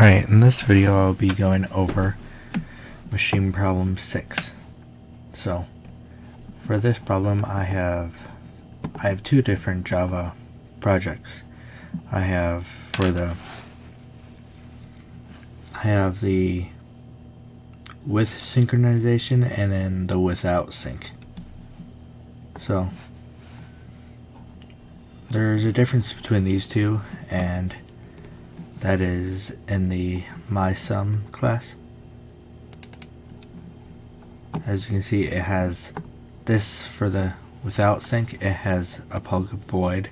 Alright, in this video I'll be going over machine problem 6. So, for this problem I have two different Java projects. I have the with synchronization and then the without sync. So, there's a difference between these two, and that is in the mySum class. As you can see, it has this for the without sync, it has a public void,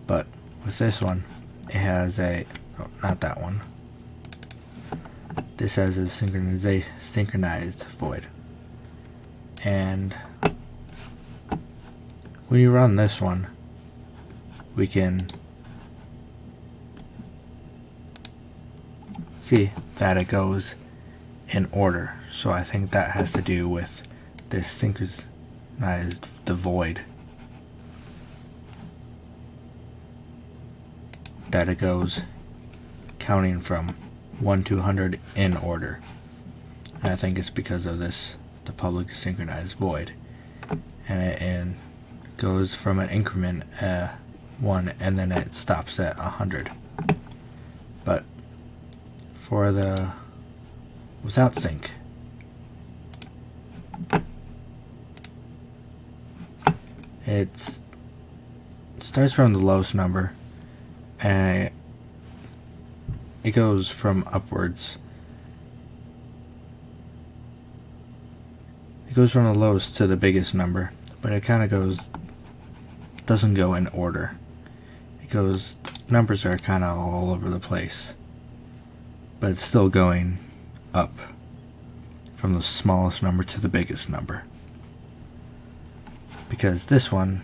but with this one it has not that one. This has a synchronized void. And when you run this one, we can see that it goes in order. So I think that has to do with this synchronized the void, that it goes counting from 1 to 100 in order. And I think it's because of this, the public synchronized void, and it goes from an increment 1 and then it stops at 100. But for the without sync, it starts from the lowest number and it goes from upwards. It goes from the lowest to the biggest number, but it kind of doesn't go in order. It goes, numbers are kind of all over the place, but it's still going up from the smallest number to the biggest number. Because this one,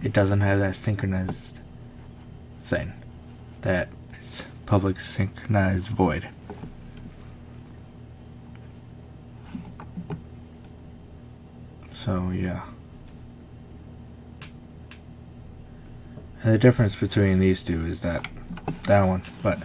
it doesn't have that synchronized thing, that public synchronized void. So yeah. And the difference between these two is that one, but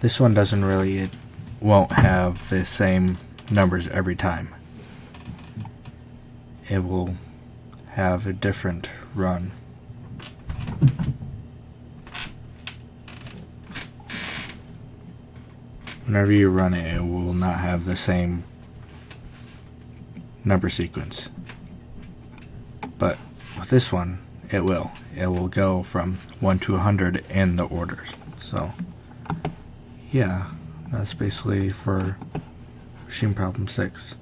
this one doesn't really, it won't have the same numbers every time. It will have a different run. Whenever you run it, it will not have the same number sequence. But with this one, it will. It will go from 1 to 100 in the orders. So, yeah, that's basically for machine problem 6.